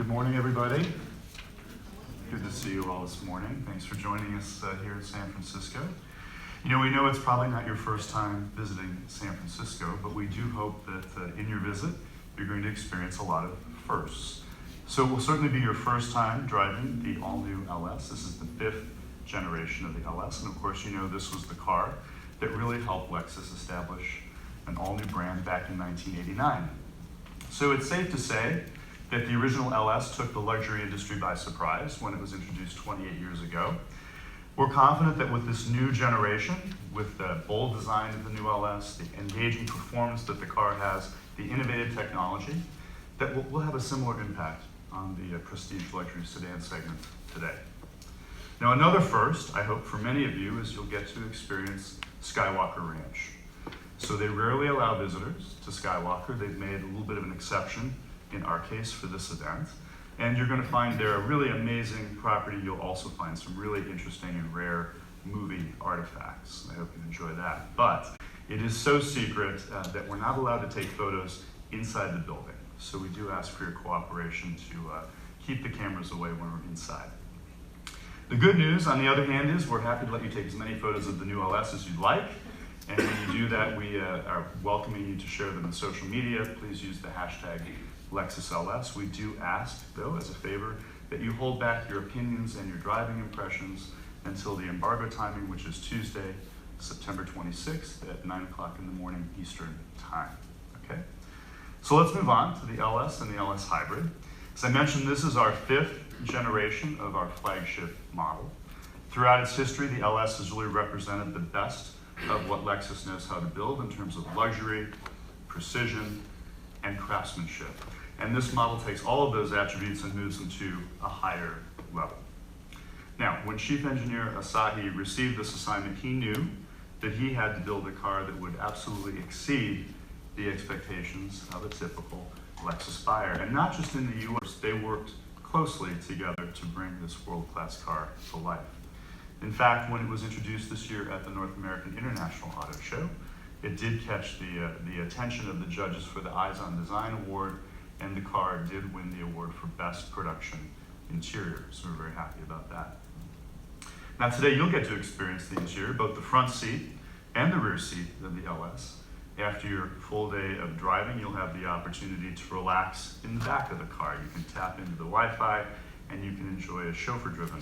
morning, everybody. Good to see you all this morning. Thanks for joining us here in San Francisco. You know, we know it's probably not your first time visiting San Francisco, but we do hope that in your visit, you're going to experience a lot of firsts. So it will certainly be your first time driving the all-new LS. This is the 5th generation of the LS, and of course, you know this was the car that really helped Lexus establish an all-new brand back in 1989. So it's safe to say that the original LS took the luxury industry by surprise when it was introduced 28 years ago. We're confident that with this new generation, with the bold design of the new LS, the engaging performance that the car has, the innovative technology, that we'll have a similar impact on the prestige luxury sedan segment today. Now, another first, I hope for many of you, is you'll get to experience Skywalker Ranch. So they rarely allow visitors to Skywalker. They've made a little bit of an exception in our case for this event. And you're going to find there a really amazing property. You'll also find some really interesting and rare movie artifacts. I hope you enjoy that. But it is so secret that we're not allowed to take photos inside the building. So we do ask for your cooperation to keep the cameras away when we're inside. The good news, on the other hand, is we're happy to let you take as many photos of the new LS as you'd like. And when you do that, we are welcoming you to share them in social media. Please use the hashtag LexusLS. We do ask, though, as a favor, that you hold back your opinions and your driving impressions until the embargo timing, which is Tuesday, September 26th at 9 o'clock in the morning Eastern Time. Okay? So let's move on to the LS and the LS Hybrid. As I mentioned, this is our 5th generation of our flagship model. Throughout its history, the LS has really represented the best of what Lexus knows how to build in terms of luxury, precision, and craftsmanship. And this model takes all of those attributes and moves them to a higher level. Now, when Chief Engineer Asahi received this assignment, he knew that he had to build a car that would absolutely exceed the expectations of a typical Lexus buyer. And not just in the US, they worked closely together to bring this world-class car to life. In fact, when it was introduced this year at the North American International Auto Show, it did catch the attention of the judges for the Eyes on Design Award, and the car did win the award for Best Production Interior, so we're very happy about that. Now today you'll get to experience the interior, both the front seat and the rear seat of the LS. After your full day of driving, you'll have the opportunity to relax in the back of the car. You can tap into the Wi-Fi and you can enjoy a chauffeur-driven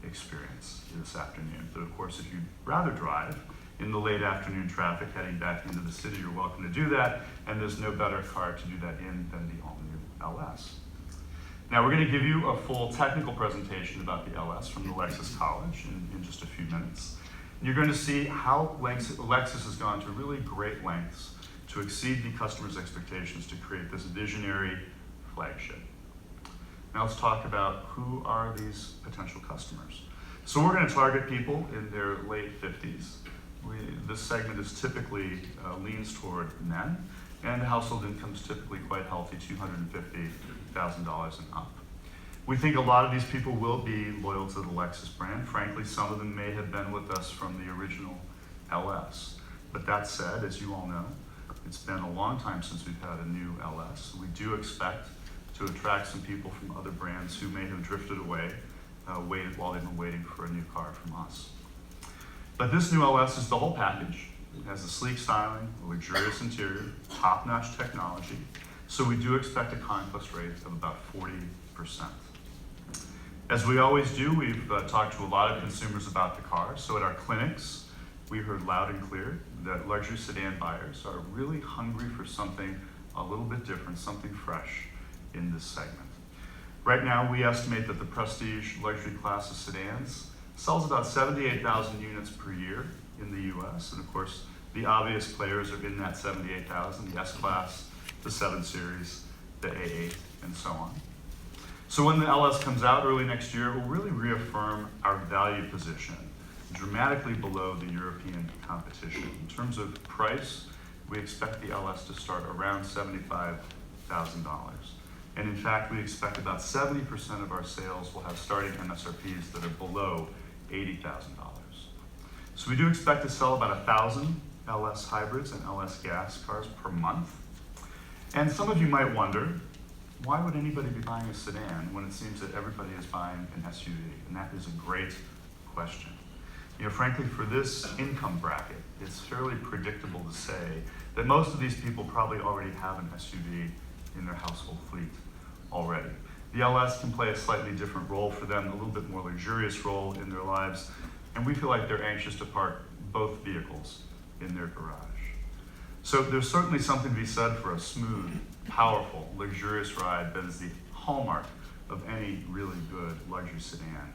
experience this afternoon. But of course, if you'd rather drive in the late afternoon traffic heading back into the city, you're welcome to do that, and there's no better car to do that in than the all-new LS. Now we're going to give you a full technical presentation about the LS from the Lexus College in just a few minutes. You're going to see how Lexus has gone to really great lengths to exceed the customer's expectations to create this visionary flagship. Now let's talk about who are these potential customers. So we're going to target people in their late 50s. This segment is typically leans toward men, and the household income is typically quite healthy, $250,000 and up. We think a lot of these people will be loyal to the Lexus brand. Frankly, some of them may have been with us from the original LS. But that said, as you all know, it's been a long time since we've had a new LS. We do expect to attract some people from other brands who may have drifted away, waited while they've been waiting for a new car from us. But this new LS is the whole package. It has a sleek styling, a luxurious interior, top-notch technology. So we do expect a conquest rate of about 40%. As we always do, we've talked to a lot of consumers about the car. So at our clinics, we heard loud and clear that luxury sedan buyers are really hungry for something a little bit different, something fresh in this segment. Right now, we estimate that the prestige luxury class of sedans sells about 78,000 units per year in the US. And of course, the obvious players are in that 78,000, the S-Class, the 7 Series, the A8, and so on. So when the LS comes out early next year, it will really reaffirm our value position, dramatically below the European competition. In terms of price, we expect the LS to start around $75,000. And in fact, we expect about 70% of our sales will have starting MSRPs that are below $80,000. So we do expect to sell about 1,000 LS hybrids and LS gas cars per month. And some of you might wonder, why would anybody be buying a sedan when it seems that everybody is buying an SUV? And that is a great question. You know, frankly, for this income bracket, it's fairly predictable to say that most of these people probably already have an SUV in their household fleet already. The LS can play a slightly different role for them, a little bit more luxurious role in their lives, and we feel like they're anxious to park both vehicles in their garage. So there's certainly something to be said for a smooth, powerful, luxurious ride that is the hallmark of any really good luxury sedan.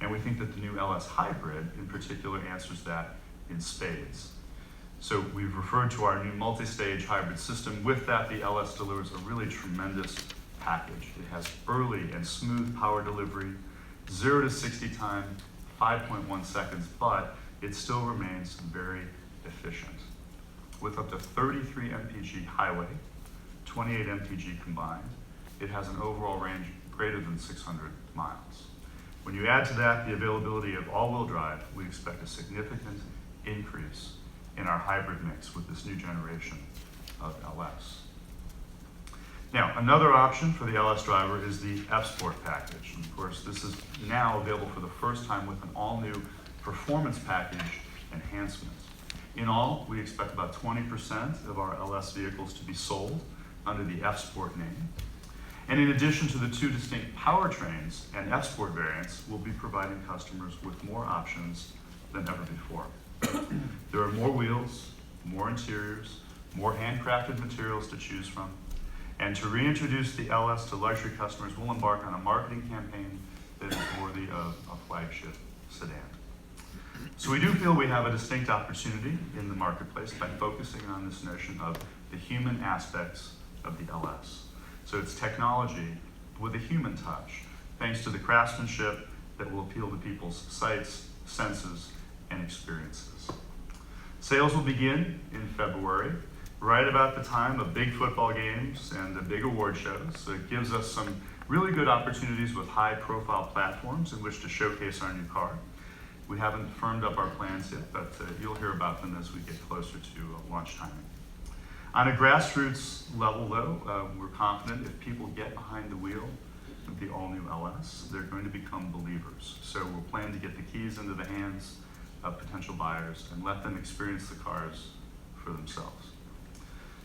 And we think that the new LS Hybrid in particular answers that in spades. So we've referred to our new multi-stage hybrid system. With that, the LS delivers a really tremendous package. It has early and smooth power delivery, 0 to 60 time, 5.1 seconds, but it still remains very efficient. With up to 33 mpg highway, 28 mpg combined, it has an overall range greater than 600 miles. When you add to that the availability of all-wheel drive, we expect a significant increase in our hybrid mix with this new generation of LS. Now, another option for the LS driver is the F-Sport package. And of course, this is now available for the first time with an all-new performance package enhancement. In all, we expect about 20% of our LS vehicles to be sold under the F-Sport name. And in addition to the two distinct powertrains and F-Sport variants, we'll be providing customers with more options than ever before. There are more wheels, more interiors, more handcrafted materials to choose from. And to reintroduce the LS to luxury customers, we'll embark on a marketing campaign that is worthy of a flagship sedan. So we do feel we have a distinct opportunity in the marketplace by focusing on this notion of the human aspects of the LS. So it's technology with a human touch, thanks to the craftsmanship that will appeal to people's sights, senses, and experiences. Sales will begin in February, right about the time of big football games and the big award shows. So it gives us some really good opportunities with high-profile platforms in which to showcase our new car. We haven't firmed up our plans yet, but you'll hear about them as we get closer to launch timing. On a grassroots level, though, we're confident if people get behind the wheel of the all-new LS, they're going to become believers. So we'll plan to get the keys into the hands of potential buyers and let them experience the cars for themselves.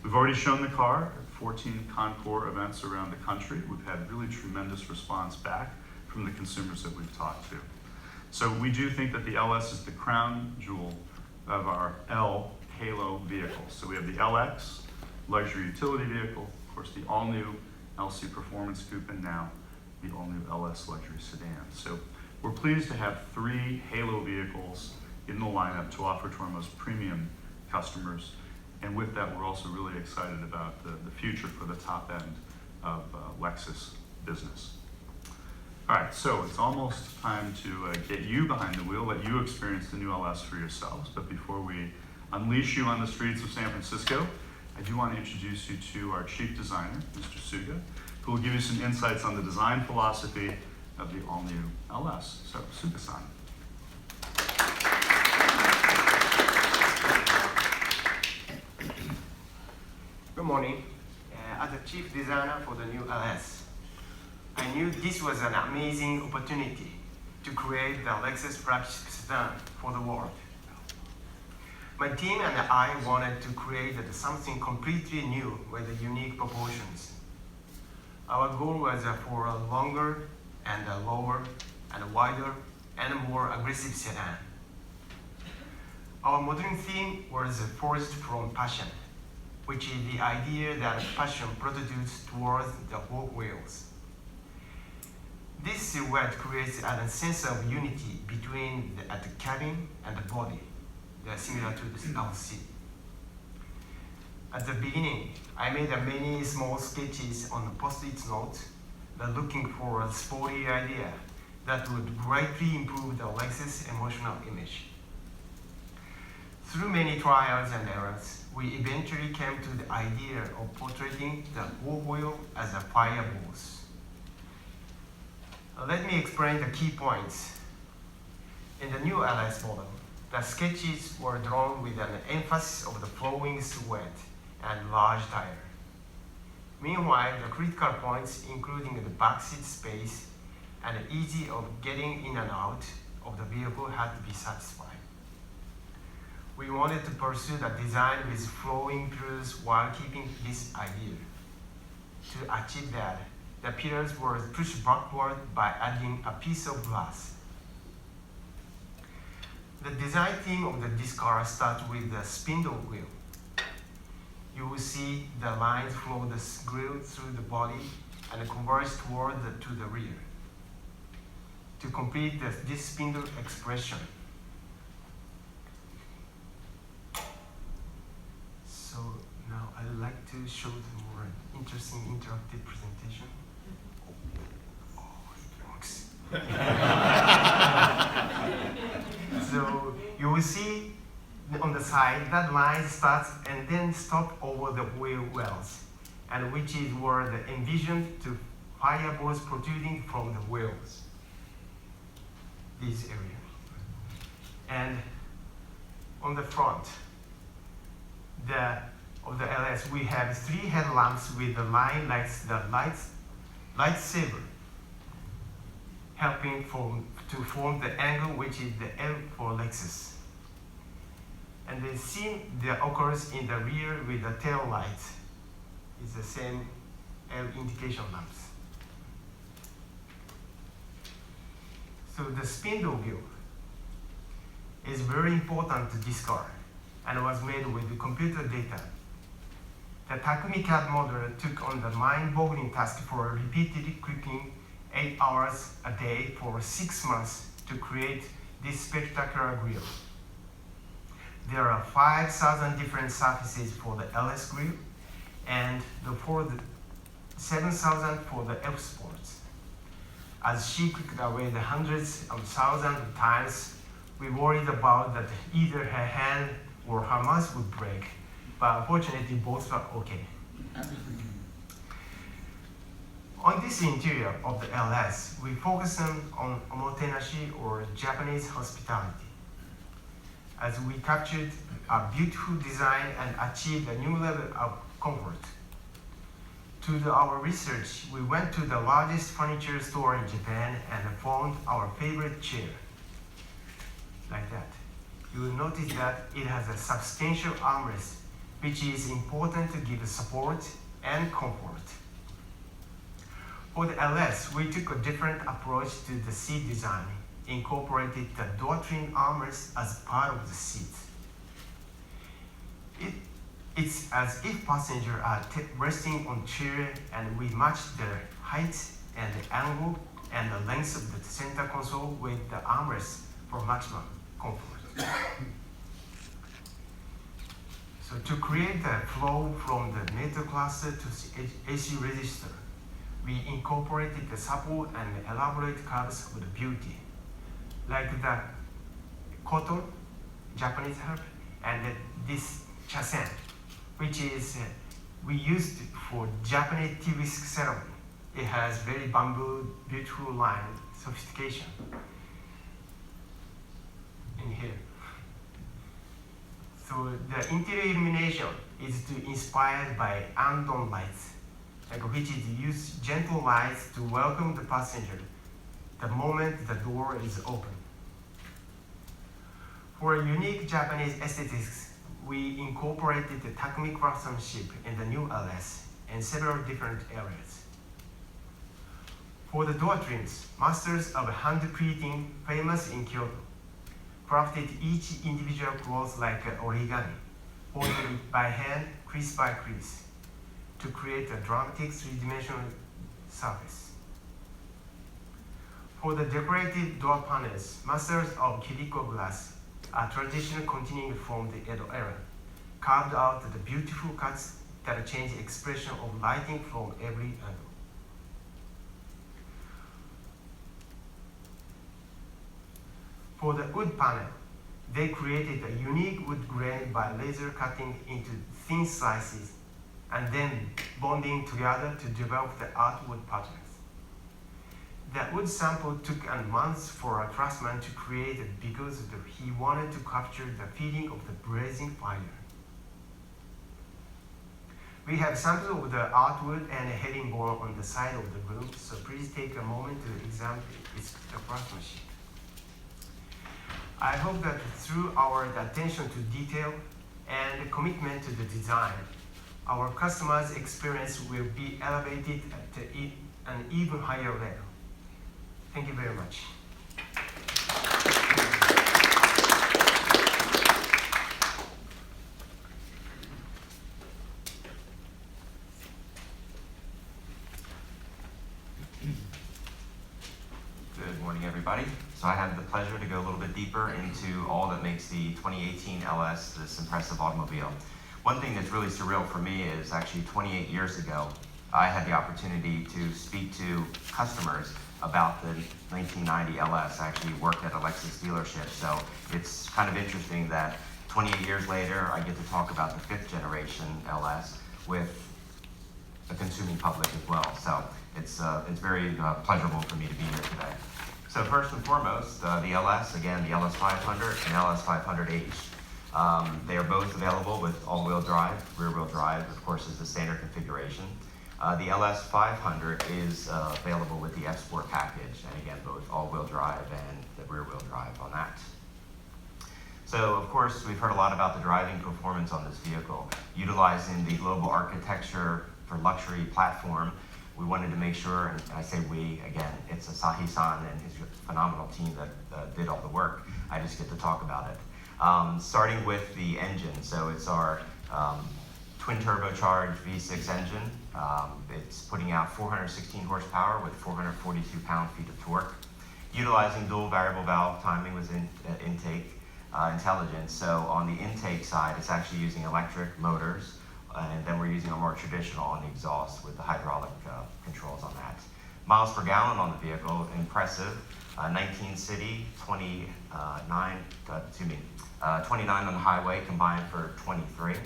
We've already shown the car at 14 Concours events around the country. We've had really tremendous response back from the consumers that we've talked to. So we do think that the LS is the crown jewel of our L Halo vehicles. So we have the LX, luxury utility vehicle, of course the all-new LC Performance Coupe, and now the all-new LS luxury sedan. So we're pleased to have 3 Halo vehicles in the lineup to offer to our most premium customers. And with that, we're also really excited about the future for the top end of Lexus business. All right, so it's almost time to get you behind the wheel, let you experience the new LS for yourselves. But before we unleash you on the streets of San Francisco, I do want to introduce you to our chief designer, Mr. Suga, who will give you some insights on the design philosophy of the all-new LS. So, Suga-san. Good morning. As the chief designer for the new LS, I knew this was an amazing opportunity to create the Lexus flagship sedan for the world. My team and I wanted to create something completely new with unique proportions. Our goal was for a longer and a lower and wider and more aggressive sedan. Our modeling theme was forged from passion, which is the idea that passion produces towards the whole wheels. This silhouette creates a sense of unity between the cabin and the body, similar to the LC. At the beginning, I made many small sketches on the post-it note, looking for a sporty idea that would greatly improve the Lexus emotional image. Through many trials and errors, we eventually came to the idea of portraying the whole wheel as a fireballs. Let me explain the key points. In the new LS model, the sketches were drawn with an emphasis of the flowing silhouette and large tire. Meanwhile, the critical points, including the backseat space and the ease of getting in and out of the vehicle, had to be satisfied. We wanted to pursue the design with flowing pillars while keeping this idea. To achieve that, the pillars were pushed backward by adding a piece of glass. The design theme of this car starts with the spindle wheel. You will see the lines flow the grill through the body and converge to the rear to complete this spindle expression. So now I'd like to show the more interesting interactive presentation. Oh, it works. So you will see on the side that line starts and then stops over the wheel wells, and which is where the envisioned to fireballs protruding from the wheels. This area. And on the front of the LS, we have 3 headlamps with the line lights, the lightsaber, helping to form the angle which is the L for Lexus. And the scene that occurs in the rear with the tail lights is the same L indication lamps. So the spindle wheel is very important to this car and was made with the computer data. The Takumi CAD model took on the mind-boggling task for repeatedly clicking 8 hours a day for 6 months to create this spectacular grille. There are 5,000 different surfaces for the LS grille and for the 7,000 for the F Sports. As she clicked away the hundreds of thousands of times, we worried about that either her hand or her mouth would break, but unfortunately both were okay. On this interior of the LS, we focus on omotenashi or Japanese hospitality, as we captured a beautiful design and achieved a new level of comfort. To our research, we went to the largest furniture store in Japan and found our favorite chair, like that. You will notice that it has a substantial armrest, which is important to give support and comfort. For the LS, we took a different approach to the seat design, incorporated the door trim armrest as part of the seat. It's as if passengers are resting on chair, and we matched the height and the angle and the length of the center console with the armrest for maximum comfort. So to create the flow from the metal cluster to the AC register, we incorporated the supple and elaborate curves of the beauty, like the koto, Japanese herb, and this chasen, which is we used for Japanese tea whisk ceremony. It has very bamboo, beautiful line, sophistication in here. So the interior illumination is inspired by Andon lights, which is use gentle lights to welcome the passenger the moment the door is open. For unique Japanese aesthetics, we incorporated the Takumi craftsmanship in the new LS in several different areas. For the door trims, masters of hand creating, famous in Kyoto, crafted each individual cloth like origami, folded it by hand, crease by crease, to create a dramatic three-dimensional surface. For the decorated door panels, masters of kiriko glass, a tradition continuing from the Edo era, carved out the beautiful cuts that change the expression of lighting from every angle. For the wood panel, they created a unique wood grain by laser cutting into thin slices and then bonding together to develop the artwood patterns. The wood sample took a month for a craftsman to create it because he wanted to capture the feeling of the blazing fire. We have samples of the artwood and a herringbone on the side of the room, so please take a moment to examine its craftsmanship. I hope that through our attention to detail and commitment to the design, our customers' experience will be elevated at an even higher level. Thank you very much. Good morning, everybody. So I have the pleasure to go a little bit deeper into all that makes the 2018 LS this impressive automobile. One thing that's really surreal for me is actually 28 years ago, I had the opportunity to speak to customers about the 1990 LS. I actually worked at a Lexus dealership, so it's kind of interesting that 28 years later, I get to talk about the 5th generation LS with the consuming public as well. So it's very pleasurable for me to be here today. So first and foremost, the LS, again, the LS500 and LS500H. They are both available with all-wheel drive. Rear-wheel drive, of course, is the standard configuration. The LS500 is available with the F-Sport package, and again, both all-wheel drive and the rear-wheel drive on that. So, of course, we've heard a lot about the driving performance on this vehicle. Utilizing the global architecture for luxury platform, we wanted to make sure, and I say we, again, it's Asahi-san and his phenomenal team that did all the work. I just get to talk about it. Starting with the engine, so it's our twin turbocharged V6 engine. It's putting out 416 horsepower with 442 pound-feet of torque. Utilizing dual variable valve timing with intake intelligence. So on the intake side, it's actually using electric motors, and then we're using a more traditional on the exhaust with the hydraulic controls on that. Miles per gallon on the vehicle, impressive. 19 city, 29 on the highway, combined for 23.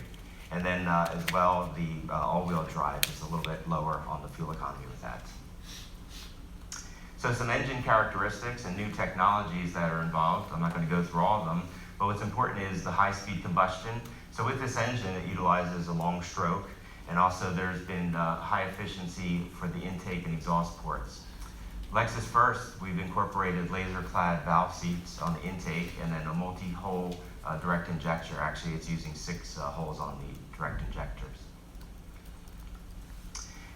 And then as well, the all-wheel drive is a little bit lower on the fuel economy with that. So some engine characteristics and new technologies that are involved. I'm not going to go through all of them, but what's important is the high-speed combustion. So with this engine, it utilizes a long stroke, and also there's been high efficiency for the intake and exhaust ports. Lexus first, we've incorporated laser-clad valve seats on the intake, and then a multi-hole direct injector. Actually, it's using 6 holes on the direct injectors.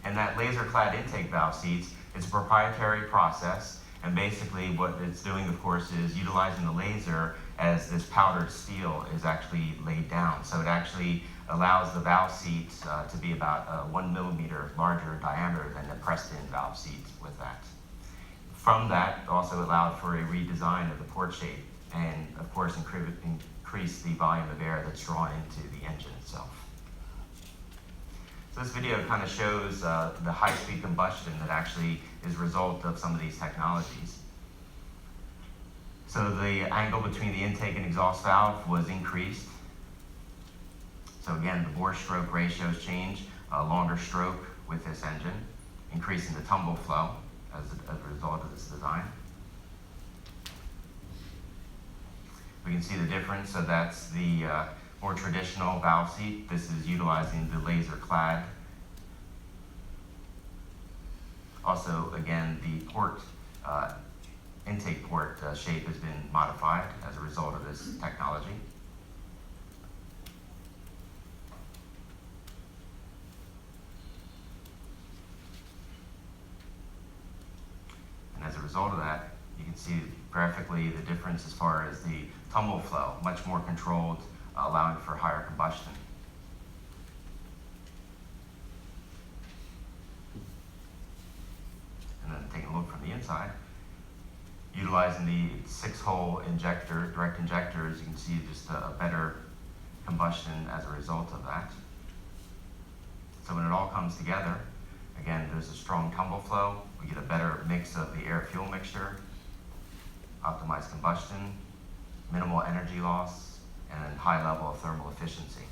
And that laser-clad intake valve seats, it's a proprietary process, and basically what it's doing, of course, is utilizing the laser as this powdered steel is actually laid down. So it actually allows the valve seats to be about 1 millimeter larger diameter than the pressed-in valve seats with that. From that, also allowed for a redesign of the port shape, and of course increase the volume of air that's drawn into the engine itself. So this video kind of shows the high-speed combustion that actually is a result of some of these technologies. So the angle between the intake and exhaust valve was increased. So again, the bore-stroke ratios change, a longer stroke with this engine, increasing the tumble flow as a result of this design. We can see the difference, so that's the more traditional valve seat. This is utilizing the laser clad. Also, again, the port, intake port shape has been modified as a result of this technology. And as a result of that, you can see graphically the difference as far as the tumble flow, much more controlled, allowing for higher combustion. And then taking a look from the inside, utilizing the 6-hole injector, direct injectors, you can see just a better combustion as a result of that. So when it all comes together, again, there's a strong tumble flow. We get a better mix of the air-fuel mixture, optimized combustion, minimal energy loss, and high level of thermal efficiency.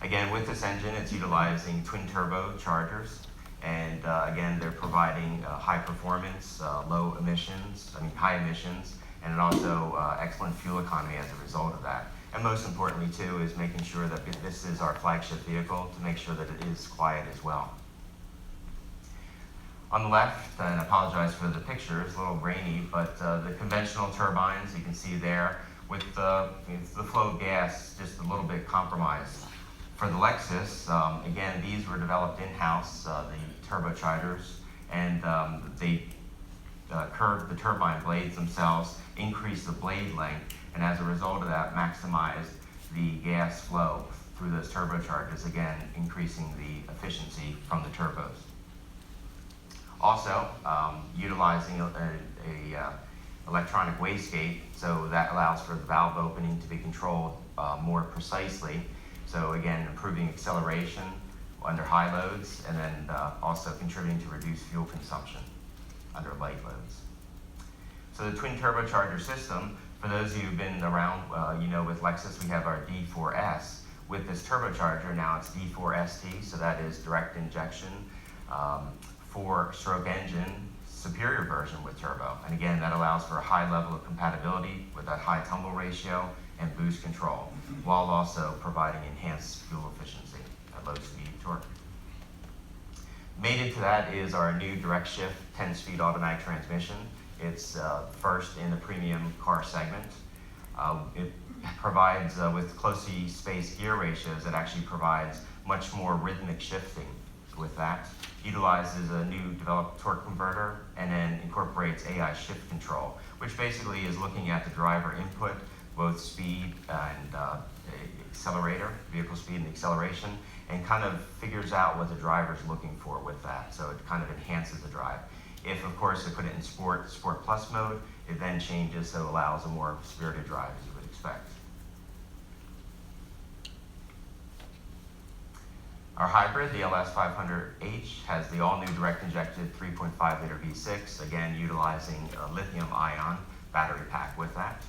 Again, with this engine, it's utilizing twin turbo chargers, and again, they're providing high performance, high emissions, and also excellent fuel economy as a result of that. And most importantly too is making sure that this is our flagship vehicle to make sure that it is quiet as well. On the left, and I apologize for the picture, it's a little grainy, but the conventional turbines, you can see there, with the flow of gas just a little bit compromised. For the Lexus, again, these were developed in-house, the turbochargers, and they curved the turbine blades themselves, increased the blade length, and as a result of that, maximized the gas flow through those turbochargers, again, increasing the efficiency from the turbos. Also, utilizing a electronic wastegate, so that allows for the valve opening to be controlled more precisely. So again, improving acceleration under high loads, and then also contributing to reduced fuel consumption under light loads. So the twin turbocharger system, for those of you who've been around, you know with Lexus we have our D4S. With this turbocharger, now it's D4ST, so that is direct injection, 4-stroke engine, superior version with turbo. And again, that allows for a high level of compatibility with that high tumble ratio and boost control, while also providing enhanced fuel efficiency at low speed torque. Mated to that is our new direct shift 10-speed automatic transmission. It's first in the premium car segment. It provides, with closely spaced gear ratios, it actually provides much more rhythmic shifting with that. Utilizes a new developed torque converter, and then incorporates AI shift control, which basically is looking at the driver input, both speed and accelerator, vehicle speed and acceleration, and kind of figures out what the driver's looking for with that. So it kind of enhances the drive. If, of course, they put it in Sport Plus mode, it then changes, so it allows a more spirited drive, as you would expect. Our hybrid, the LS500H, has the all-new direct-injected 3.5-liter V6, again utilizing a lithium-ion battery pack with that.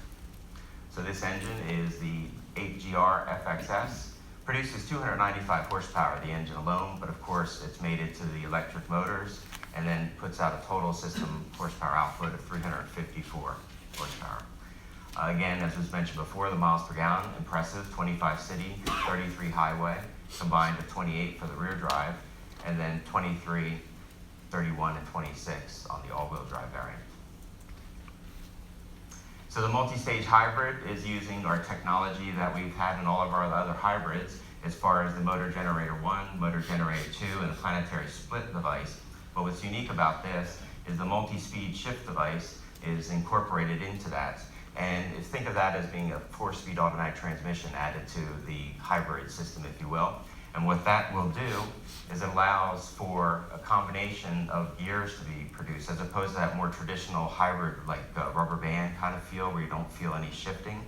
So this engine is the 8GR FXS, produces 295 horsepower, the engine alone, but of course it's mated to the electric motors, and then puts out a total system horsepower output of 354 horsepower. Again, as was mentioned before, the miles per gallon, impressive, 25 city, 33 highway, combined with 28 for the rear drive, and then 23, 31, and 26 on the all-wheel drive variant. So the multi-stage hybrid is using our technology that we've had in all of our other hybrids, as far as the motor generator 1, motor generator 2, and the planetary split device. But what's unique about this is the multi-speed shift device is incorporated into that. And think of that as being a 4-speed automatic transmission added to the hybrid system, if you will. And what that will do is it allows for a combination of gears to be produced, as opposed to that more traditional hybrid, like rubber band kind of feel, where you don't feel any shifting.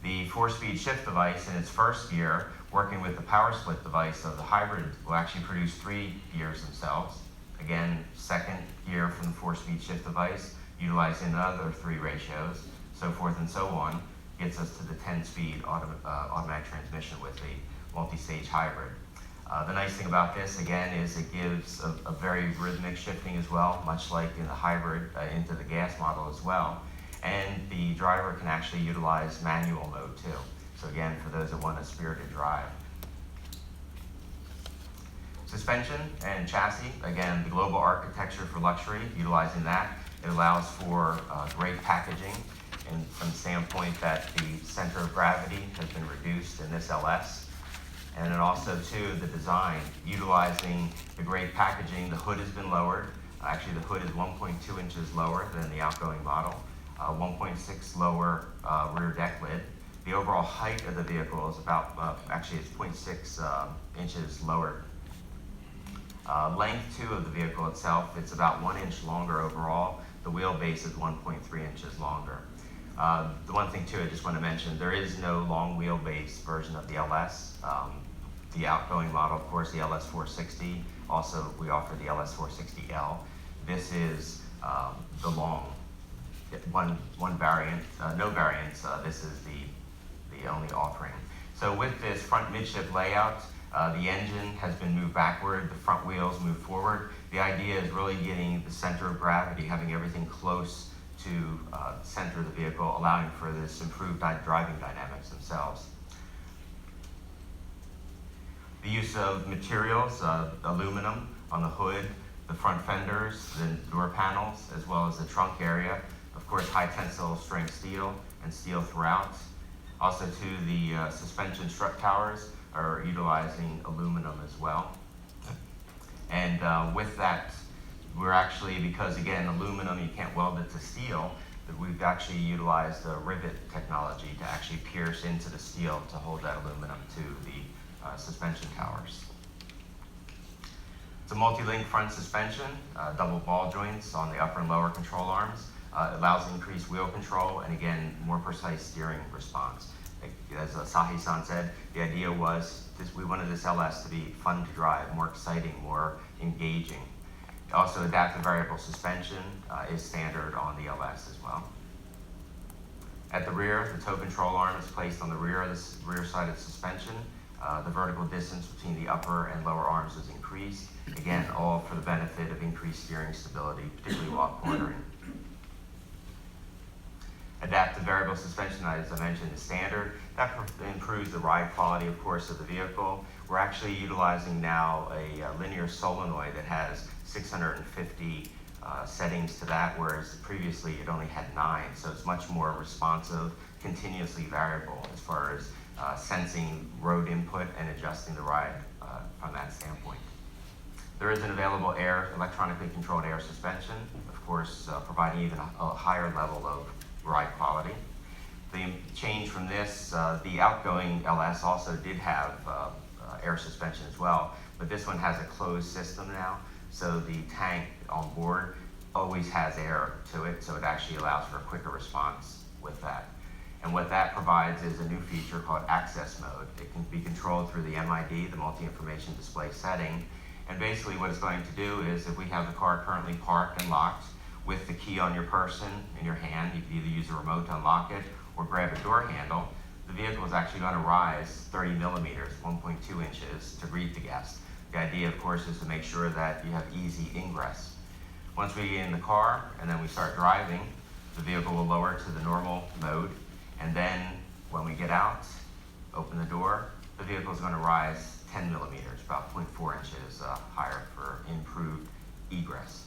The 4-speed shift device in its first gear, working with the power split device of the hybrid, will actually produce 3 gears themselves. Again, second gear from the 4-speed shift device, utilizing the other 3 ratios, so forth and so on, gets us to the 10-speed automatic transmission with the multi-stage hybrid. The nice thing about this, again, is it gives a very rhythmic shifting as well, much like in the hybrid into the gas model as well. And the driver can actually utilize manual mode too. So again, for those that want a spirited drive. Suspension and chassis, again, the global architecture for luxury, utilizing that. It allows for great packaging, and from the standpoint that the center of gravity has been reduced in this LS. And then also too, the design, utilizing the great packaging, the hood has been lowered. Actually, the hood is 1.2 inches lower than the outgoing model, 1.6 lower rear deck lid. The overall height of the vehicle is about, actually it's 0.6 inches lower. Length too of the vehicle itself, it's about 1 inch longer overall. The wheelbase is 1.3 inches longer. The one thing too, I just want to mention, there is no long wheelbase version of the LS. The outgoing model, of course, the LS460. Also, we offer the LS460L. This is the long, one variant, no variants. This is the only offering. So with this front midship layout, the engine has been moved backward, the front wheels move forward. The idea is really getting the center of gravity, having everything close to center the vehicle, allowing for this improved driving dynamics themselves. The use of materials, aluminum on the hood, the front fenders, the door panels, as well as the trunk area. Of course, high tensile strength steel and steel throughout. Also to the suspension strut towers are utilizing aluminum as well. And with that, we're actually, because again, aluminum, you can't weld it to steel, that we've actually utilized the rivet technology to actually pierce into the steel to hold that aluminum to the suspension towers. It's a multi-link front suspension, double ball joints on the upper and lower control arms. Allows increased wheel control and again, more precise steering response. As Sahi-san said, the idea was we wanted this LS to be fun to drive, more exciting, more engaging. Also, adaptive variable suspension is standard on the LS as well. At the rear, the tow control arm is placed on the rear of the rear side of the suspension. The vertical distance between the upper and lower arms is increased. Again, all for the benefit of increased steering stability, particularly while cornering. Adaptive variable suspension, as I mentioned, is standard. That improves the ride quality, of course, of the vehicle. We're actually utilizing now a linear solenoid that has 650 settings to that, whereas previously it only had 9. So it's much more responsive, continuously variable as far as sensing road input and adjusting the ride from that standpoint. There is an available electronically controlled air suspension, of course, providing even a higher level of ride quality. The change from this, the outgoing LS also did have air suspension as well, but this one has a closed system now, so the tank on board always has air to it, so it actually allows for a quicker response with that. And what that provides is a new feature called access mode. It can be controlled through the MID, the multi-information display setting, and basically what it's going to do is if we have the car currently parked and locked with the key on your person in your hand, you can either use a remote to unlock it or grab a door handle, the vehicle is actually going to rise 30 millimeters, 1.2 inches, to greet the guest. The idea, of course, is to make sure that you have easy ingress. Once we get in the car and then we start driving, the vehicle will lower to the normal mode, and then when we get out, open the door, the vehicle is going to rise 10 millimeters, about 0.4 inches higher for improved egress.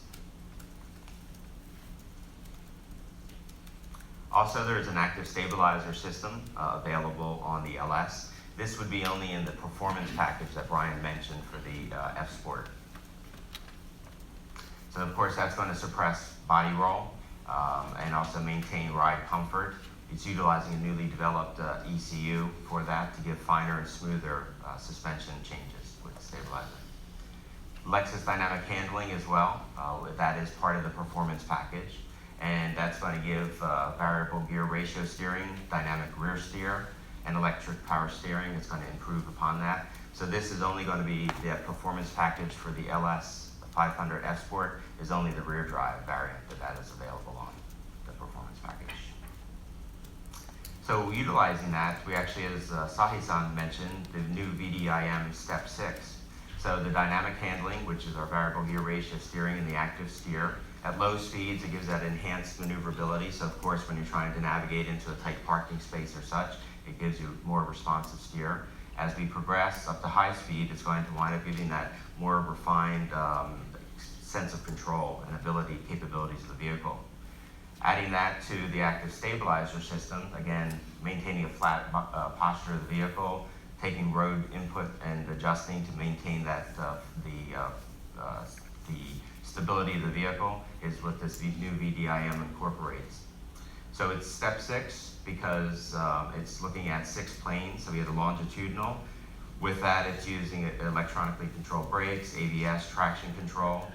Also, there is an active stabilizer system available on the LS. This would be only in the performance package that Brian mentioned for the F Sport. So of course that's going to suppress body roll and also maintain ride comfort. It's utilizing a newly developed ECU for that to give finer and smoother suspension changes with the stabilizer. Lexus dynamic handling as well, that is part of the performance package. And that's going to give variable gear ratio steering, dynamic rear steer, and electric power steering. It's going to improve upon that. So this is only going to be the performance package for the LS 500 F Sport is only the rear drive variant that is available on the performance package. So utilizing that, we actually, as Sahi-san mentioned, the new VDIM Step 6. So the dynamic handling, which is our variable gear ratio steering and the active steer. At low speeds, it gives that enhanced maneuverability. So of course, when you're trying to navigate into a tight parking space or such, it gives you more responsive steer. As we progress up to high speed, it's going to wind up giving that more refined sense of control and capabilities of the vehicle. Adding that to the active stabilizer system, again, maintaining a flat posture of the vehicle, taking road input and adjusting to maintain that the stability of the vehicle is what this new VDIM incorporates. So it's step 6 because it's looking at 6 planes, so we have the longitudinal. With that, it's using electronically controlled brakes, ABS, traction control.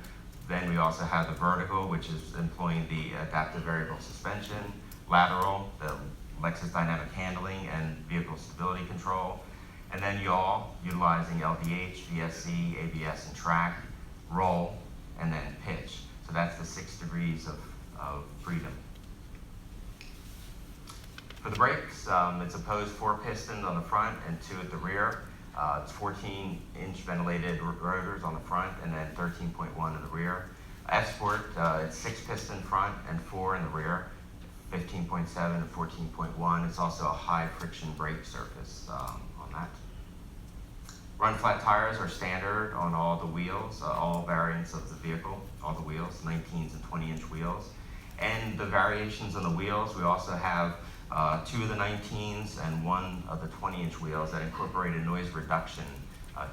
Then we also have the vertical, which is employing the adaptive variable suspension, lateral, the Lexus dynamic handling and vehicle stability control. And then yaw, utilizing LDH, VSC, ABS and track, roll, and then pitch. So that's the 6 degrees of freedom. For the brakes, it's opposed 4 pistons on the front and 2 at the rear. It's 14-inch ventilated rotors on the front and then 13.1 in the rear. F-Sport, it's 6-piston front and 4 in the rear, 15.7 and 14.1. It's also a high friction brake surface on that. Run flat tires are standard on all the wheels, all variants of the vehicle, all the wheels, 19s and 20-inch wheels. And the variations on the wheels, we also have 2 of the 19s and 1 of the 20-inch wheels that incorporate a noise reduction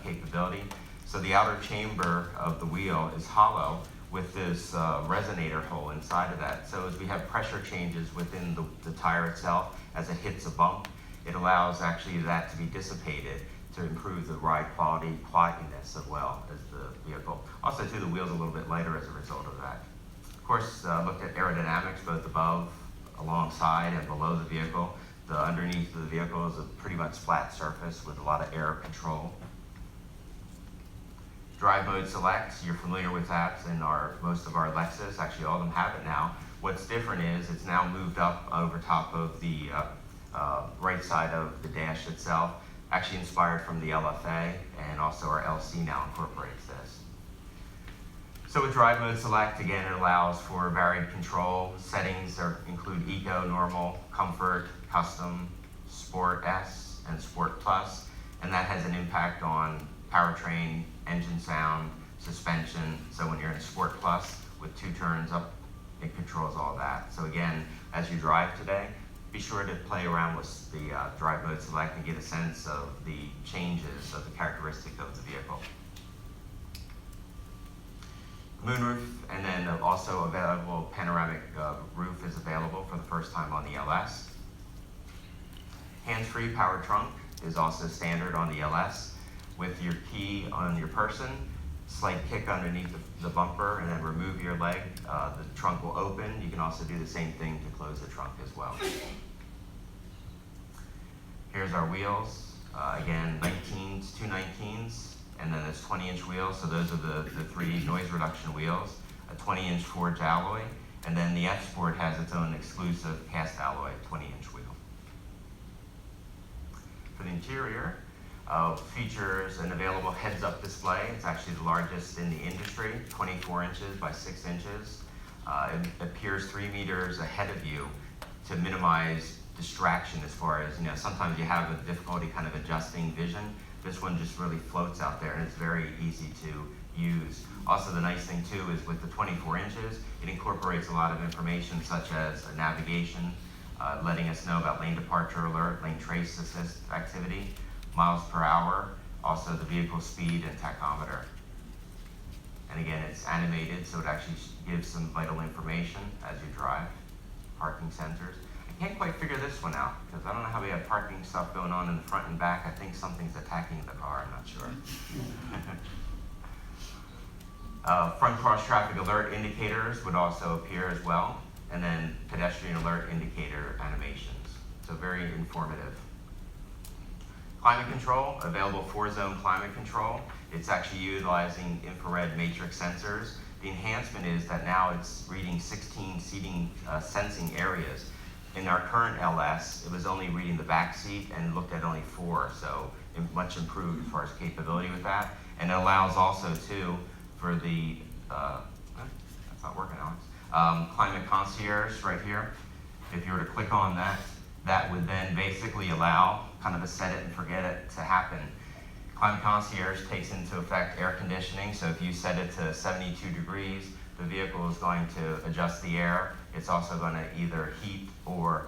capability. So the outer chamber of the wheel is hollow with this resonator hole inside of that. So as we have pressure changes within the tire itself, as it hits a bump, it allows actually that to be dissipated to improve the ride quality, quietness as well as the vehicle. Also too, the wheel's a little bit lighter as a result of that. Of course, looked at aerodynamics both above, alongside, and below the vehicle. The underneath of the vehicle is a pretty much flat surface with a lot of air control. Drive mode select, you're familiar with that in most of our Lexus, actually all of them have it now. What's different is it's now moved up over top of the right side of the dash itself, actually inspired from the LFA, and also our LC now incorporates this. So with drive mode select, again, it allows for varied control. Settings include Eco, Normal, Comfort, Custom, Sport S, and Sport Plus, and that has an impact on powertrain, engine sound, suspension. So when you're in Sport Plus with 2 turns up, it controls all that. So again, as you drive today, be sure to play around with the drive mode select and get a sense of the changes of the characteristic of the vehicle. Moonroof, and then also available panoramic roof is available for the first time on the LS. Hands-free power trunk is also standard on the LS with your key on your person, slight kick underneath the bumper, and then remove your leg. The trunk will open. You can also do the same thing to close the trunk as well. Here's our wheels. Again, 19s, 2 19s, and then there's 20-inch wheels. So those are the 3 noise reduction wheels, a 20-inch forged alloy, and then the F-Sport has its own exclusive cast alloy 20-inch wheel. For the interior, features an available heads-up display. It's actually the largest in the industry, 24 inches by 6 inches. It appears 3 meters ahead of you to minimize distraction as far as, sometimes you have a difficulty kind of adjusting vision. This one just really floats out there and it's very easy to use. Also, the nice thing too is with the 24 inches, it incorporates a lot of information such as a navigation, letting us know about lane departure alert, lane trace assist activity, miles per hour, also the vehicle speed and tachometer. And again, it's animated, so it actually gives some vital information as you drive. Parking sensors. I can't quite figure this one out, because I don't know how we have parking stuff going on in the front and back. I think something's attacking the car, I'm not sure. Front cross traffic alert indicators would also appear as well, and then pedestrian alert indicator animations. So very informative. Climate control, available 4-zone climate control. It's actually utilizing infrared matrix sensors. The enhancement is that now it's reading 16 seating sensing areas. In our current LS, it was only reading the back seat and looked at only 4, so much improved as far as capability with that. And it allows also too for the, that's not working, Alex, climate concierge right here. If you were to click on that, that would then basically allow kind of a set it and forget it to happen. Climate concierge takes into effect air conditioning, so if you set it to 72 degrees, the vehicle is going to adjust the air. It's also going to either heat or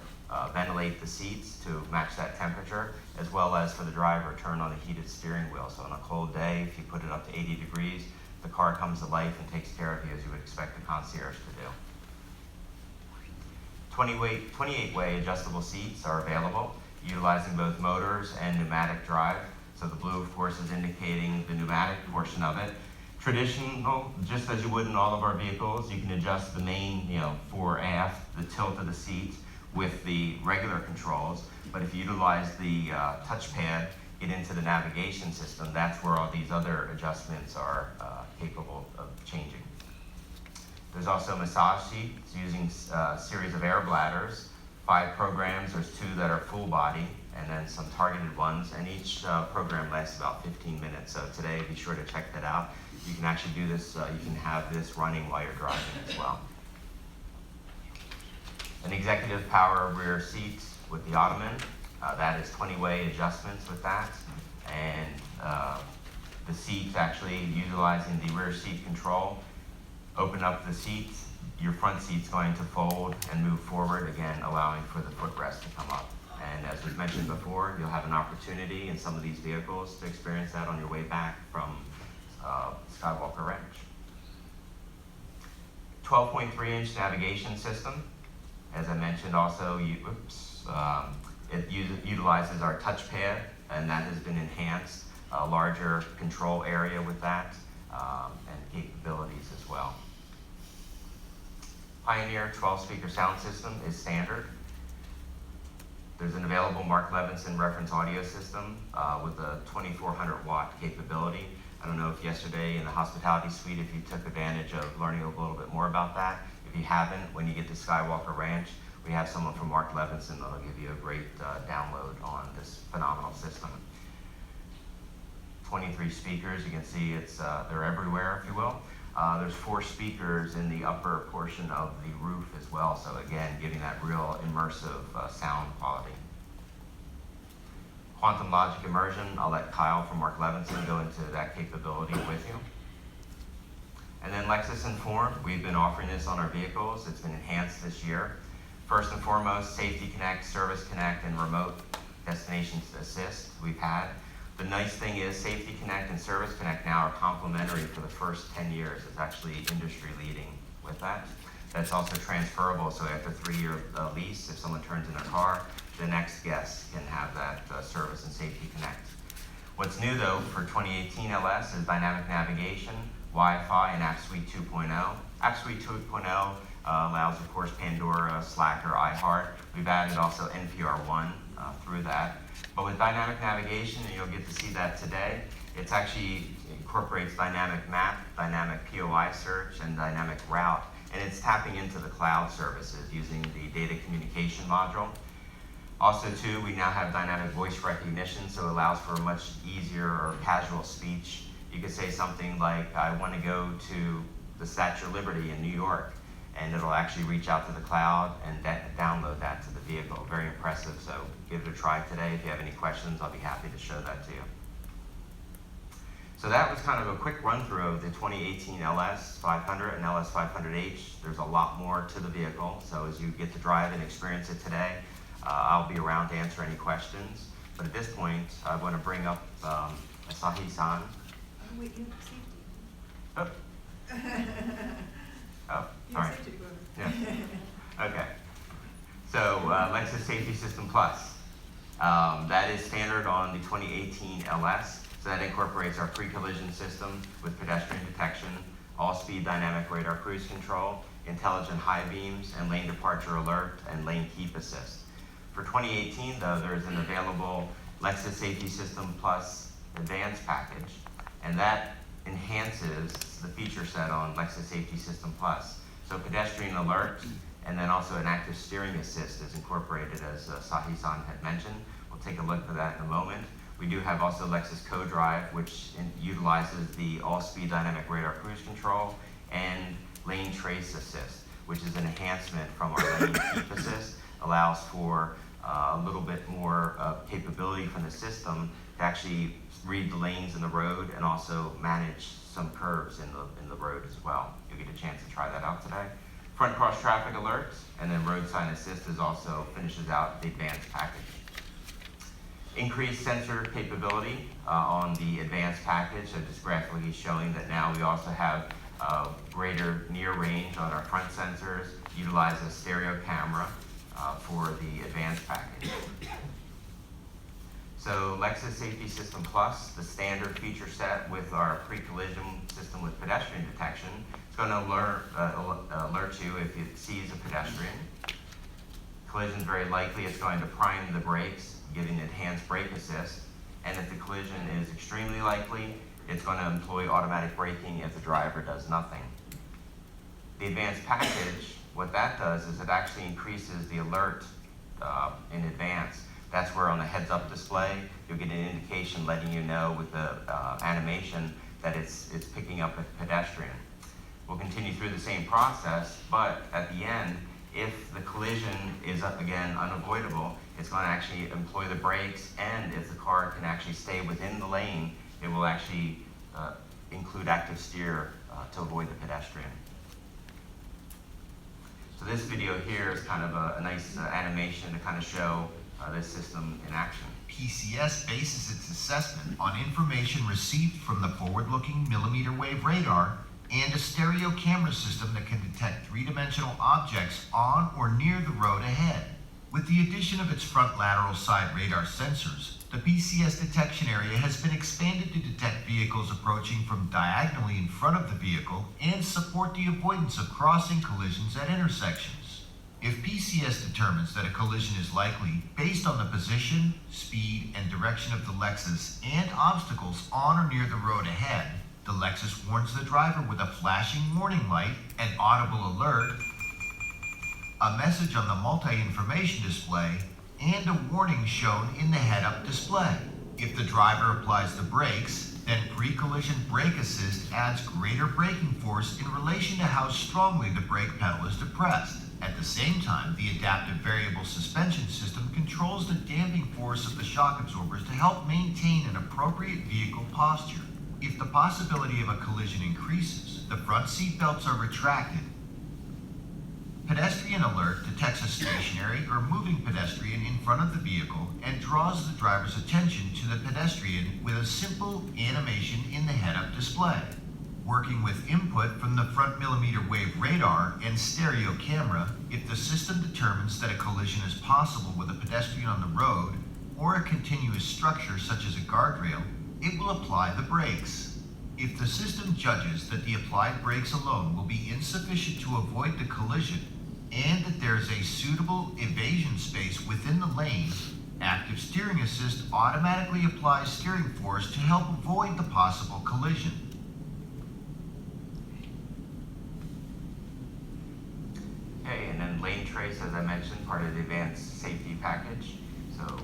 ventilate the seats to match that temperature, as well as for the driver, turn on the heated steering wheel. So on a cold day, if you put it up to 80 degrees, the car comes to life and takes care of you as you would expect the concierge to do. 28-way adjustable seats are available, utilizing both motors and pneumatic drive. So the blue, of course, is indicating the pneumatic portion of it. Traditional, just as you would in all of our vehicles, you can adjust the main, fore, aft, the tilt of the seat with the regular controls. But if you utilize the touchpad, get into the navigation system, that's where all these other adjustments are capable of changing. There's also massage seats using a series of air bladders, 5 programs. There's 2 that are full body, and then some targeted ones, and each program lasts about 15 minutes. So today, be sure to check that out. You can actually do this, you can have this running while you're driving as well. An executive power rear seat with the ottoman. That is 20-way adjustments with that. And the seats actually utilizing the rear seat control. Open up the seats, your front seat's going to fold and move forward, again, allowing for the footrest to come up. And as we've mentioned before, you'll have an opportunity in some of these vehicles to experience that on your way back from Skywalker Ranch. 12.3-inch navigation system. As I mentioned also, it utilizes our touchpad, and that has been enhanced. A larger control area with that, and capabilities as well. Pioneer 12-speaker sound system is standard. There's an available Mark Levinson reference audio system with a 2,400 watt capability. I don't know if yesterday in the hospitality suite, if you took advantage of learning a little bit more about that. If you haven't, when you get to Skywalker Ranch, we have someone from Mark Levinson that'll give you a great download on this phenomenal system. 23 speakers, you can see they're everywhere, if you will. There's 4 speakers in the upper portion of the roof as well, so again, giving that real immersive sound quality. Quantum Logic Immersion, I'll let Kyle from Mark Levinson go into that capability with you. And then Lexus Enform, we've been offering this on our vehicles. It's been enhanced this year. First and foremost, Safety Connect, Service Connect, and Remote Destination Assist we've had. The nice thing is Safety Connect and Service Connect now are complementary for the first 10 years. It's actually industry leading with that. That's also transferable, so after a 3-year lease, if someone turns in their car, the next guest can have that Service and Safety Connect. What's new though for 2018 LS is dynamic navigation, Wi-Fi, and App Suite 2.0. App Suite 2.0 allows, of course, Pandora, Slacker, iHeart. We've added also NPR One through that. But with dynamic navigation, and you'll get to see that today, it actually incorporates dynamic map, dynamic POI search, and dynamic route. And it's tapping into the cloud services using the data communication module. Also too, we now have dynamic voice recognition, so it allows for a much easier or casual speech. You could say something like, I want to go to the Statue of Liberty in New York, and it'll actually reach out to the cloud and download that to the vehicle. Very impressive, so give it a try today. If you have any questions, I'll be happy to show that to you. So that was kind of a quick run through of the 2018 LS 500 and LS 500H. There's a lot more to the vehicle, so as you get to drive and experience it today, I'll be around to answer any questions. But at this point, I want to bring up Asahi-san. Oh, wait, you have safety. Oh. Oh, You all have right. safety, go ahead. Yeah. Okay. So Lexus Safety System Plus. That is standard on the 2018 LS. So that incorporates our pre-collision system with pedestrian detection, all-speed dynamic radar cruise control, intelligent high beams, and lane departure alert, and lane keep assist. For 2018, though, there is an available Lexus Safety System Plus Advanced package, and that enhances the feature set on Lexus Safety System Plus. So pedestrian alert, and then also an active steering assist is incorporated, as Sahi-san had mentioned. We'll take a look at that in a moment. We do have also Lexus Co-Drive, which utilizes the all-speed dynamic radar cruise control and lane trace assist, which is an enhancement from our lane keep assist. Allows for a little bit more capability from the system to actually read the lanes in the road and also manage some curves in the road as well. You'll get a chance to try that out today. Front cross traffic alerts, and then road sign assist is also finishes out the advanced package. Increased sensor capability on the advanced package, so just graphically showing that now we also have greater near range on our front sensors, utilize a stereo camera for the advanced package. So Lexus Safety System Plus, the standard feature set with our pre-collision system with pedestrian detection, it's going to alert you if it sees a pedestrian. Collision is very likely, it's going to prime the brakes, giving enhanced brake assist. And if the collision is extremely likely, it's going to employ automatic braking if the driver does nothing. The advanced package, what that does is it actually increases the alert in advance That's where on the heads-up display, you'll get an indication letting you know with the animation that it's picking up a pedestrian. We'll continue through the same process, but at the end, if the collision is, again, unavoidable, it's going to actually employ the brakes, and if the car can actually stay within the lane, it will actually include active steer to avoid the pedestrian. So this video here is kind of a nice animation to kind of show this system in action. PCS bases its assessment on information received from the forward-looking millimeter wave radar and a stereo camera system that can detect three-dimensional objects on or near the road ahead. With the addition of its front lateral side radar sensors, the PCS detection area has been expanded to detect vehicles approaching from diagonally in front of the vehicle and support the avoidance of crossing collisions at intersections. If PCS determines that a collision is likely based on the position, speed, and direction of the Lexus and obstacles on or near the road ahead, the Lexus warns the driver with a flashing warning light, an audible alert, a message on the multi-information display, and a warning shown in the head-up display. If the driver applies the brakes, then pre-collision brake assist adds greater braking force in relation to how strongly the brake pedal is depressed. At the same time, the adaptive variable suspension system controls the damping force of the shock absorbers to help maintain an appropriate vehicle posture. If the possibility of a collision increases, the front seat belts are retracted. Pedestrian alert detects a stationary or moving pedestrian in front of the vehicle and draws the driver's attention to the pedestrian with a simple animation in the head-up display. Working with input from the front millimeter wave radar and stereo camera, if the system determines that a collision is possible with a pedestrian on the road or a continuous structure such as a guardrail, it will apply the brakes. If the system judges that the applied brakes alone will be insufficient to avoid the collision and that there is a suitable evasion space within the lane, active steering assist automatically applies steering force to help avoid the possible collision. Okay, and then lane trace, as I mentioned, part of the advanced safety package. So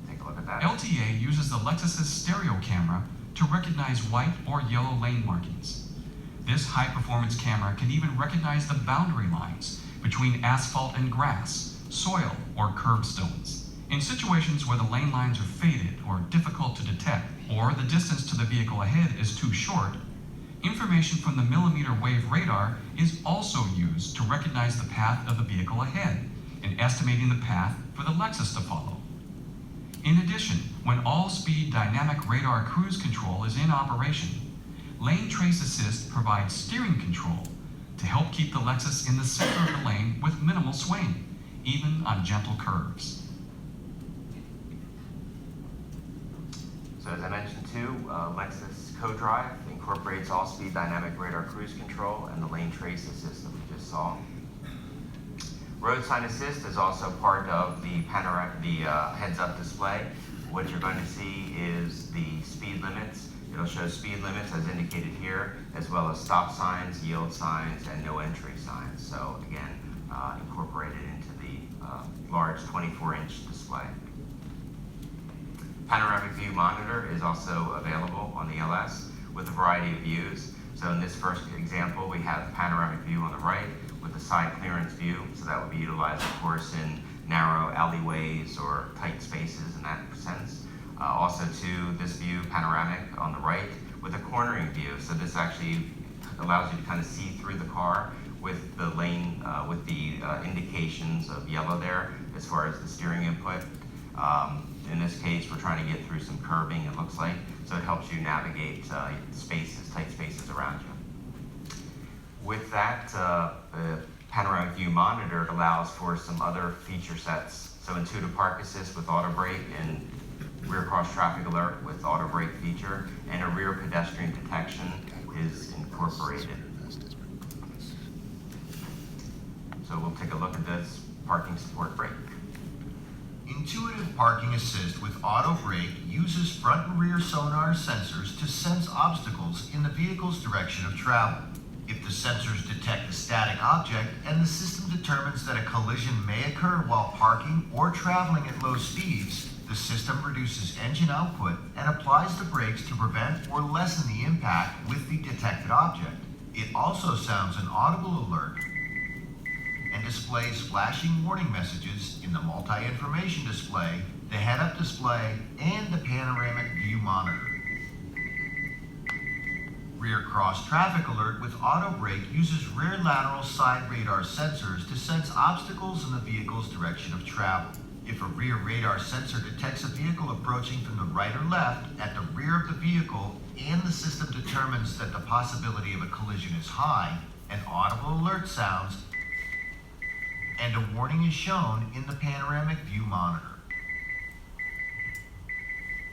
take a look at that. LTA uses the Lexus's stereo camera to recognize white or yellow lane markings. This high-performance camera can even recognize the boundary lines between asphalt and grass, soil, or curbstones. In situations where the lane lines are faded or difficult to detect, or the distance to the vehicle ahead is too short, information from the millimeter wave radar is also used to recognize the path of the vehicle ahead and estimating the path for the Lexus to follow. In addition, when all-speed dynamic radar cruise control is in operation, Lane Trace Assist provides steering control to help keep the Lexus in the center of the lane with minimal swing, even on gentle curves. So as I mentioned too, Lexus Co-Drive incorporates all-speed dynamic radar cruise control and the lane trace assist that we just saw. Road sign assist is also part of the heads-up display. What you're going to see is the speed limits. It'll show speed limits as indicated here, as well as stop signs, yield signs, and no entry signs. So again, incorporated into the large 24-inch display. Panoramic view monitor is also available on the LS with a variety of views. So in this first example, we have the panoramic view on the right with the side clearance view. So that would be utilized, of course, in narrow alleyways or tight spaces in that sense. Also too, this view, panoramic on the right with a cornering view. So this actually allows you to kind of see through the car with the lane, with the indications of yellow there as far as the steering input. In this case, we're trying to get through some curbing, it looks like, so it helps you navigate spaces, tight spaces around you. With that, the panoramic view monitor allows for some other feature sets. So intuitive park assist with auto brake and rear cross traffic alert with auto brake feature, and a rear pedestrian detection is incorporated. So we'll take a look at this parking support brake. Intuitive Parking Assist with Auto Brake uses front and rear sonar sensors to sense obstacles in the vehicle's direction of travel. If the sensors detect a static object and the system determines that a collision may occur while parking or traveling at low speeds, The system reduces engine output and applies the brakes to prevent or lessen the impact with the detected object. It also sounds an audible alert and displays flashing warning messages in the multi-information display, the head-up display, and the panoramic view monitor. Rear cross traffic alert with auto brake uses rear lateral side radar sensors to sense obstacles in the vehicle's direction of travel. If a rear radar sensor detects a vehicle approaching from the right or left at the rear of the vehicle and the system determines that the possibility of a collision is high, an audible alert sounds and a warning is shown in the panoramic view monitor.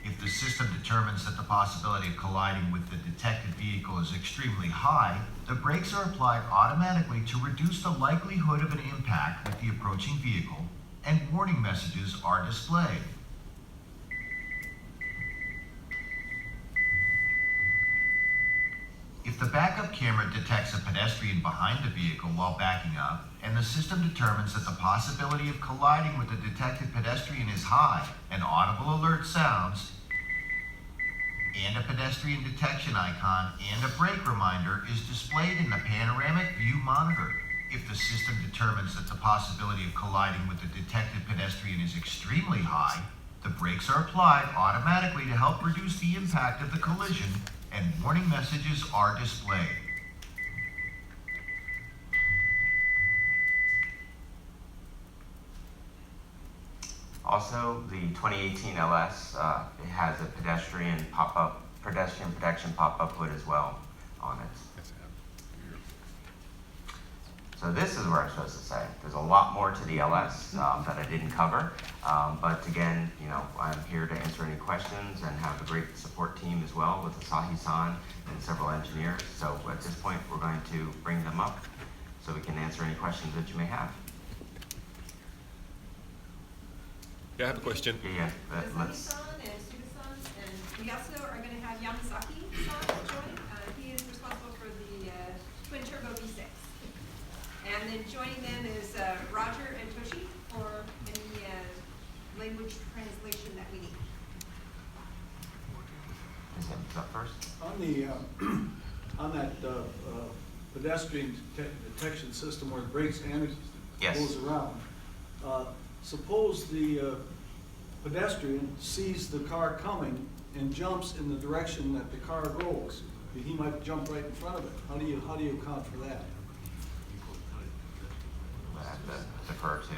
If the system determines that the possibility of colliding with the detected vehicle is extremely high, the brakes are applied automatically to reduce the likelihood of an impact with the approaching vehicle, and warning messages are displayed. If the backup camera detects a pedestrian behind the vehicle while backing up, and the system determines that the possibility of colliding with the detected pedestrian is high, an audible alert sounds, and a pedestrian detection icon and a brake reminder is displayed in the panoramic view monitor. If the system determines that the possibility of colliding with the detected pedestrian is extremely high, the brakes are applied automatically to help reduce the impact of the collision, and warning messages are displayed. Also, the 2018 LS, it has a pedestrian protection pop-up hood as well on it. So this is where I'm supposed to say. There's a lot more to the LS that I didn't cover, but again, I'm here to answer any questions and have a great support team as well with Asahi-san and several engineers. So at this point, we're going to bring them up so we can answer any questions that you may have. Yeah, I have a question. Yeah, let's. Asami-san and Suga-san, and we also are going to have Yamazaki-san join. He is responsible for the twin turbo V6. And then joining them is Roger and Toshi for any language translation that we need. Is that first? On the on that pedestrian detection system where it brakes and Yes. goes around, suppose the pedestrian sees the car coming and jumps in the direction that the car goes. He might jump right in front of it. How do you account for that? I have to defer to